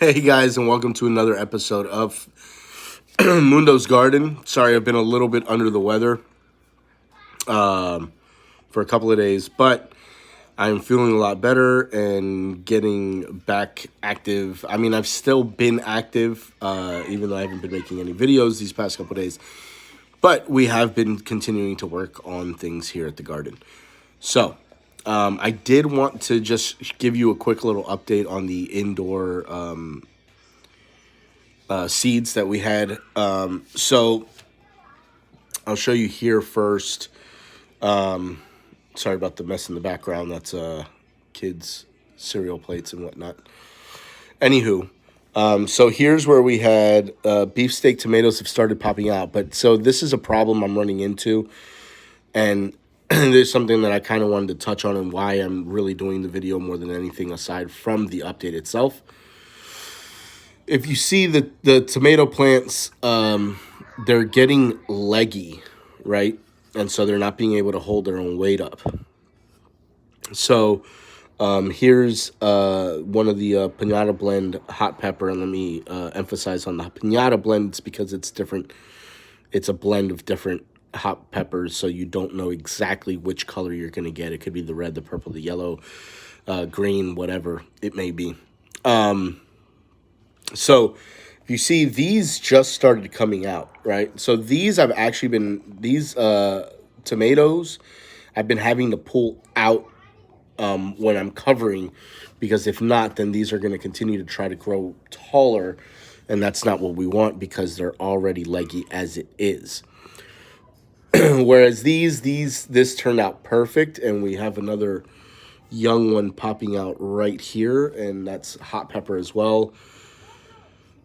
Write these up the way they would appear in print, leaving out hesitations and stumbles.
Hey guys, and welcome to another episode of Mundo's Garden. Sorry, I've been a little bit under the weather for a couple of days, but I'm feeling a lot better and getting back active. I mean, I've still been active, even though I haven't been making any videos these past couple of days, but we have been continuing to work on things here at the garden. So, I did want to just give you a quick little update on the indoor seeds that we had. So I'll show you here first. Sorry about the mess in the background. That's kids' cereal plates and whatnot. Anywho, so here's where we had beefsteak tomatoes have started popping out. But so this is a problem I'm running into, and there's something that I kind of wanted to touch on and why I'm really doing the video more than anything aside from the update itself. If you see the tomato plants, they're getting leggy, right? And so they're not being able to hold their own weight up. So here's one of the Piñata blend hot pepper. And let me emphasize on the Piñata blend. It's because it's different. It's a blend of different hot peppers, so you don't know exactly which color you're going to get. It could be the red, the purple, the yellow, green, whatever it may be. So if you see, these just started coming out, right? So these I've actually been, these tomatoes I've been having to pull out when I'm covering, because if not, then these are going to continue to try to grow taller, and that's not what we want because they're already leggy as it is. Whereas this turned out perfect, and we have another young one popping out right here, and that's hot pepper as well.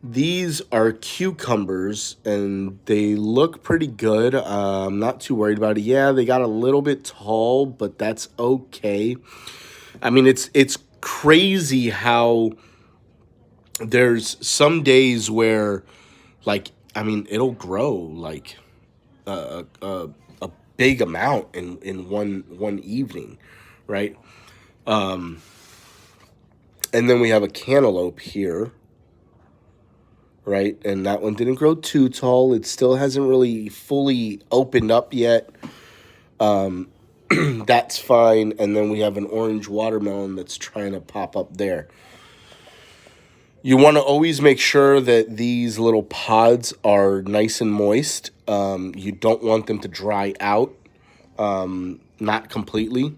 These are cucumbers, and they look pretty good. I'm not too worried about it. Yeah, they got a little bit tall, but that's okay. I mean, it's crazy how there's some days where, like, I mean, it'll grow like a big amount in one evening, right? And then we have a cantaloupe here, right? And that one didn't grow too tall. It still hasn't really fully opened up yet. That's fine. And then we have an orange watermelon that's trying to pop up there. You want to always make sure that these little pods are nice and moist. You don't want them to dry out, not completely.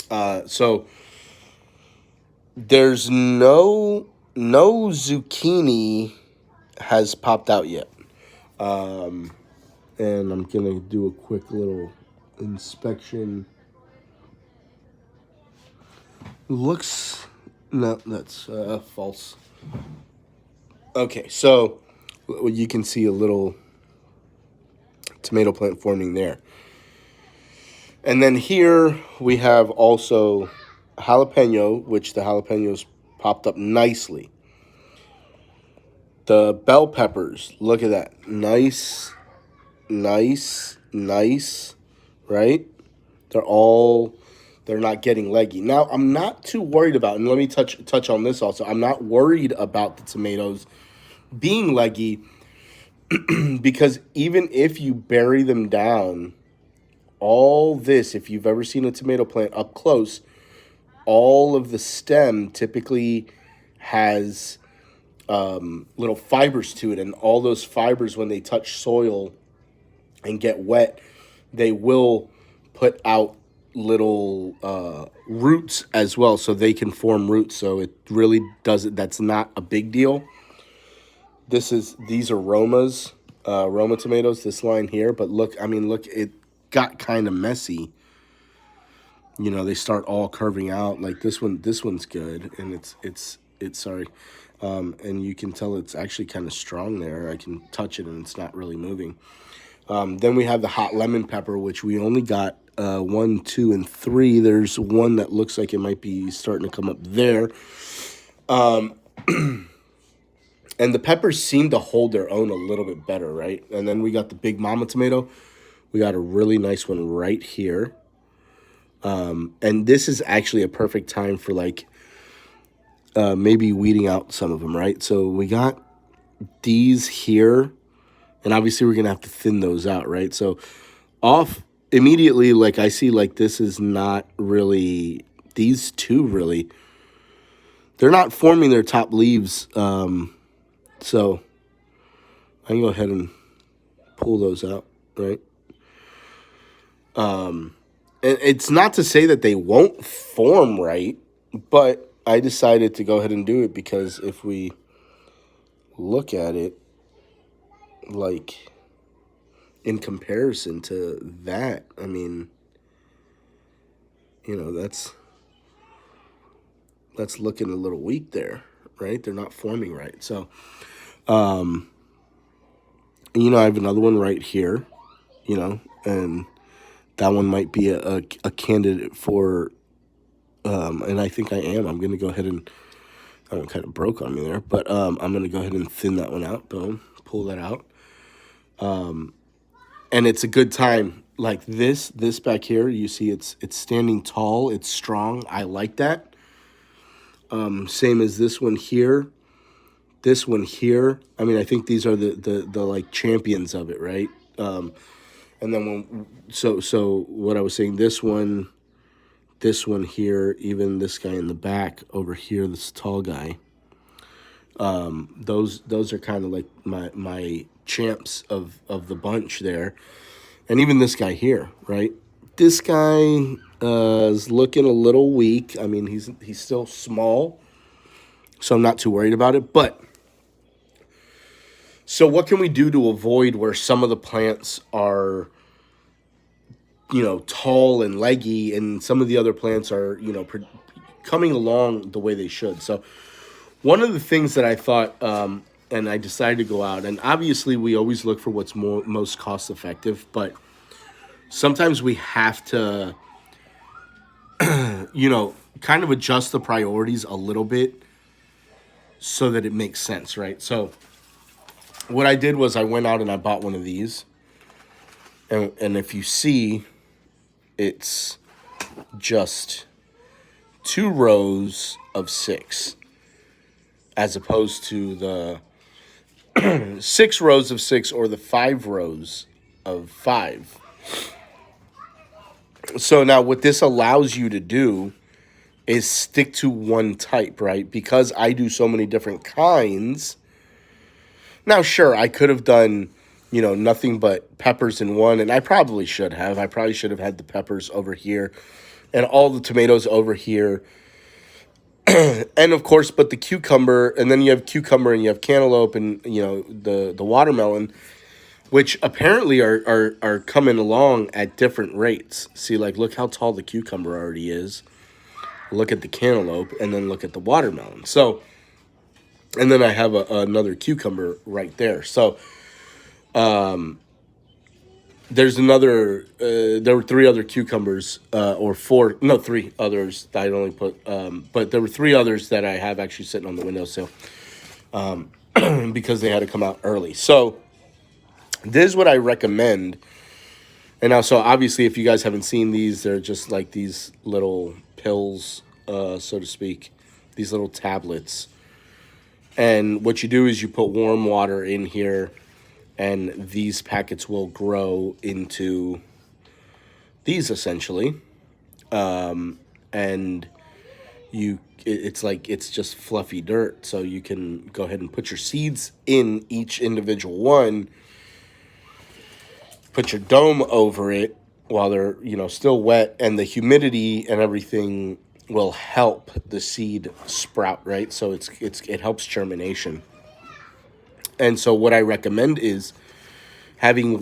So there's no zucchini has popped out yet. And I'm going to do a quick little inspection. Looks, no, that's false. Okay, so you can see a little tomato plant forming there. And then here we have also jalapeno, which the jalapenos popped up nicely. The bell peppers, look at that. Nice, right? They're not getting leggy. Now, I'm not too worried about, and let me touch on this also. I'm not worried about the tomatoes being leggy because even if you bury them down, all this, if you've ever seen a tomato plant up close, all of the stem typically has little fibers to it, and all those fibers, when they touch soil and get wet, they will put out little roots as well, so they can form roots. So it really doesn't, that's not a big deal. These are Roma tomatoes, this line here, but look, I mean, look, it got kind of messy. You know, they start all curving out. Like this one's good, and it's sorry. And you can tell it's actually kind of strong there. I can touch it and it's not really moving. Then we have the hot lemon pepper, which we only got 1, 2, and 3. There's one that looks like it might be starting to come up there. And the peppers seem to hold their own a little bit better, right? And then we got the big mama tomato. We got a really nice one right here. And this is actually a perfect time for, like, maybe weeding out some of them, right? So we got these here, and obviously we're going to have to thin those out, right? So off immediately, like I see like this is not really, these two really, they're not forming their top leaves. So I can go ahead and pull those out, right? And it's not to say that they won't form right, but I decided to go ahead and do it because if we look at it, like in comparison to that, I mean, that's looking a little weak there, right? They're not forming right. So, I have another one right here, and that one might be a candidate for, and I think I am. I'm going to go ahead and, that one kind of broke on me there, but I'm going to go ahead and thin that one out. Boom, pull that out. And it's a good time. Like this back here, you see it's standing tall, it's strong. I like that. Same as this one here. This one here. I mean, I think these are the like champions of it, right? And then so what I was saying, this one here, even this guy in the back over here, this tall guy. Those are kind of like my champs of the bunch there. And even this guy here, right? This guy is looking a little weak. I mean, he's still small, so I'm not too worried about it. But so what can we do to avoid where some of the plants are, tall and leggy, and some of the other plants are, coming along the way they should? So one of the things that I thought, and I decided to go out, and obviously we always look for what's most cost effective, but sometimes we have to, kind of adjust the priorities a little bit so that it makes sense, right? So what I did was I went out and I bought one of these, and if you see, it's just 2 rows of 6 as opposed to the 6 rows of 6 or the 5 rows of 5. So now what this allows you to do is stick to one type, right? Because I do so many different kinds. Now, sure, I could have done, nothing but peppers in one, and I probably should have. I probably should have had the peppers over here and all the tomatoes over here. And of course, but the cucumber, and then you have cucumber and you have cantaloupe and, the watermelon, which apparently are coming along at different rates. See, like, look how tall the cucumber already is. Look at the cantaloupe, and then look at the watermelon. So, and then I have another cucumber right there. So, there's another, there were 3 other cucumbers, or 4, no, 3 others that I'd only put, but there were 3 others that I have actually sitting on the windowsill, because they had to come out early. So, this is what I recommend. And now, so obviously, if you guys haven't seen these, they're just like these little pills, so to speak, these little tablets. And what you do is you put warm water in here, and these packets will grow into these essentially. And it's just fluffy dirt. So you can go ahead and put your seeds in each individual one. Put your dome over it while they're, still wet, and the humidity and everything will help the seed sprout, right? So it helps germination. And so what I recommend is having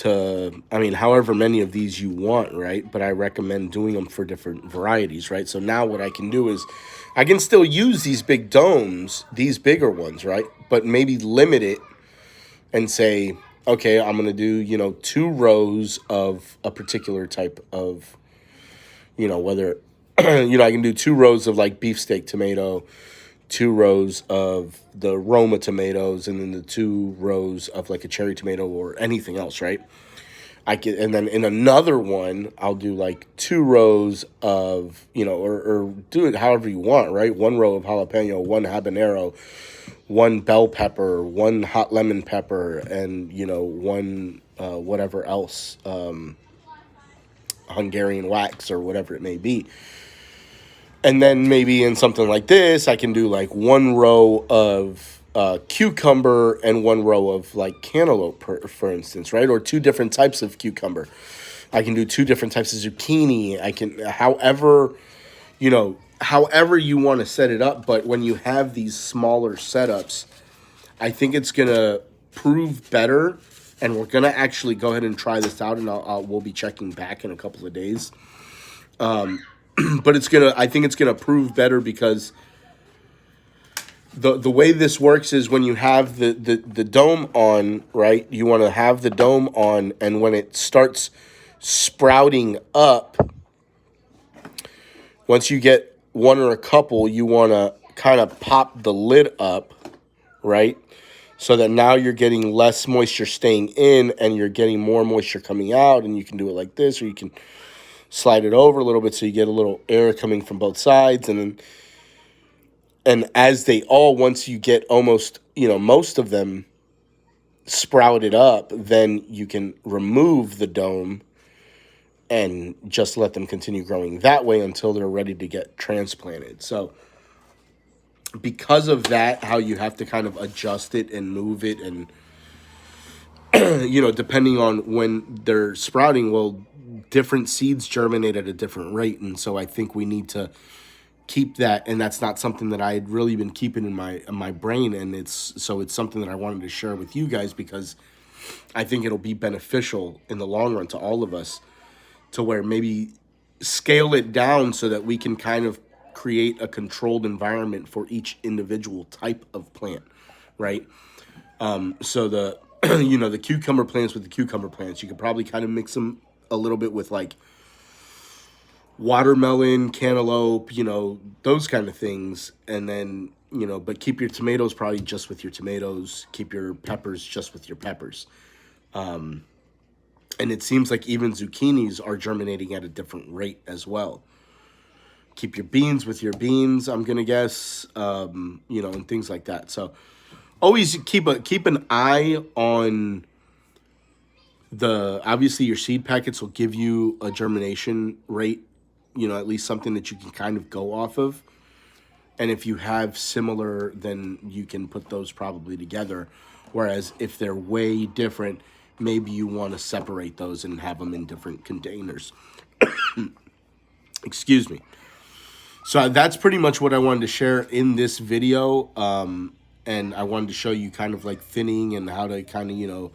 however many of these you want, right? But I recommend doing them for different varieties, right? So now what I can do is I can still use these big domes, these bigger ones, right? But maybe limit it and say, okay, I'm going to do, 2 rows of a particular type of, whether, I can do 2 rows of like beefsteak tomato, 2 rows of the Roma tomatoes, and then the 2 rows of like a cherry tomato or anything else, right? and then in another one, I'll do like 2 rows of, or do it however you want, right? 1 row of jalapeno, 1 habanero, 1 bell pepper, 1 hot lemon pepper, and, one, whatever else, Hungarian wax or whatever it may be. And then maybe in something like this, I can do like 1 row of cucumber and 1 row of like cantaloupe, for instance, right? Or 2 different types of cucumber. I can do 2 different types of zucchini. I can, however you want to set it up. But when you have these smaller setups, I think it's gonna prove better. And we're gonna actually go ahead and try this out, and we'll be checking back in a couple of days. But I think it's gonna prove better because the way this works is when you have the dome on, right? You want to have the dome on, and when it starts sprouting up, once you get one or a couple, you want to kind of pop the lid up, right? So that now you're getting less moisture staying in and you're getting more moisture coming out, and you can do it like this, or you can slide it over a little bit so you get a little air coming from both sides. And as once you get almost, most of them sprouted up, then you can remove the dome and just let them continue growing that way until they're ready to get transplanted. So because of that, how you have to kind of adjust it and move it, and depending on when they're sprouting, well, different seeds germinate at a different rate. And so I think we need to keep that, and that's not something that I had really been keeping in my brain, and it's something that I wanted to share with you guys because I think it'll be beneficial in the long run to all of us, to where maybe scale it down so that we can kind of create a controlled environment for each individual type of plant, right? So the the cucumber plants with the cucumber plants, you could probably kind of mix them a little bit with like watermelon, cantaloupe, those kind of things. And then, but keep your tomatoes probably just with your tomatoes. Keep your peppers just with your peppers. And it seems like even zucchinis are germinating at a different rate as well. Keep your beans with your beans, I'm going to guess, and things like that. So always keep an eye on obviously your seed packets will give you a germination rate, at least something that you can kind of go off of. And if you have similar, then you can put those probably together. Whereas if they're way different, maybe you want to separate those and have them in different containers. Excuse me. So that's pretty much what I wanted to share in this video. And I wanted to show you kind of like thinning and how to kind of,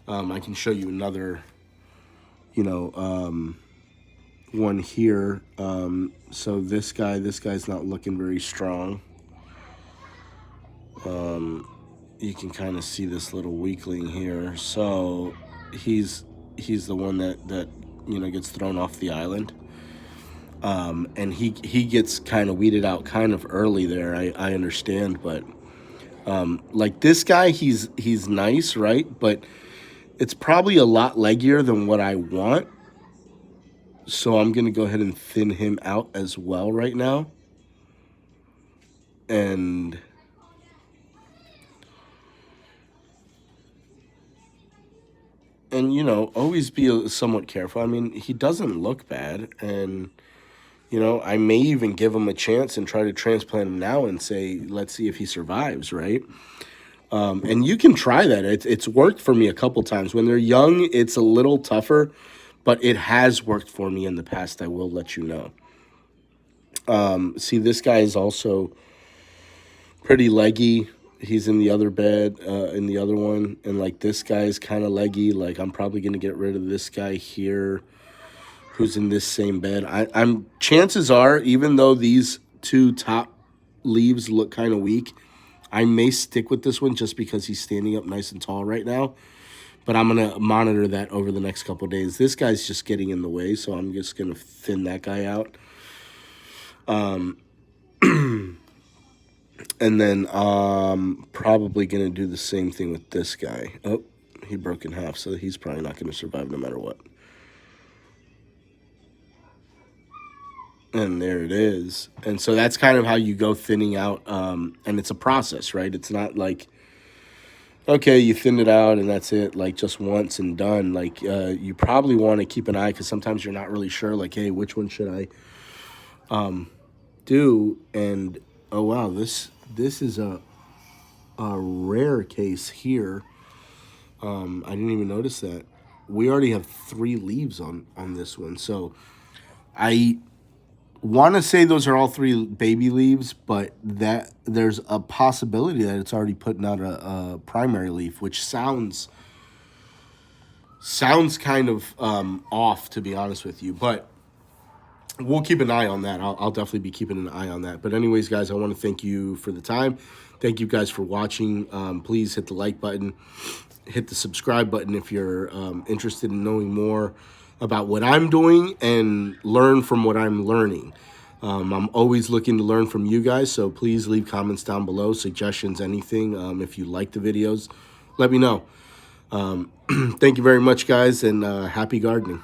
I can show you another, one here. So this guy's not looking very strong. You can kind of see this little weakling here. So he's the one that gets thrown off the island. And he gets kind of weeded out kind of early there. I understand, but like this guy, he's nice, right? But it's probably a lot leggier than what I want. So I'm going to go ahead and thin him out as well right now. And always be somewhat careful. I mean, he doesn't look bad. And, I may even give him a chance and try to transplant him now and say, let's see if he survives, right? And you can try that. It's worked for me a couple times. When they're young, it's a little tougher, but it has worked for me in the past. I will let you know. See, this guy is also pretty leggy. He's in the other bed, in the other one. And, like, this guy's kind of leggy. Like, I'm probably going to get rid of this guy here who's in this same bed. Chances are, even though these 2 top leaves look kind of weak, I may stick with this one just because he's standing up nice and tall right now. But I'm going to monitor that over the next couple of days. This guy's just getting in the way, so I'm just going to thin that guy out. And then probably going to do the same thing with this guy. Oh, he broke in half, so he's probably not going to survive no matter what. And there it is. And so that's kind of how you go thinning out. And it's a process, right? It's not like, okay, you thin it out and that's it, like just once and done. Like you probably want to keep an eye because sometimes you're not really sure, like, hey, which one should I do? And oh wow, this is a rare case here. I didn't even notice that. We already have 3 leaves on this one, so I want to say those are all 3 baby leaves, but that there's a possibility that it's already putting out a primary leaf, which sounds kind of off, to be honest with you. But we'll keep an eye on that. I'll definitely be keeping an eye on that. But anyways, guys, I want to thank you for the time. Thank you guys for watching. Please hit the like button, hit the subscribe button if you're interested in knowing more about what I'm doing and learn from what I'm learning. I'm always looking to learn from you guys, so please leave comments down below, suggestions, anything. If you like the videos, let me know. Thank you very much, guys, and happy gardening.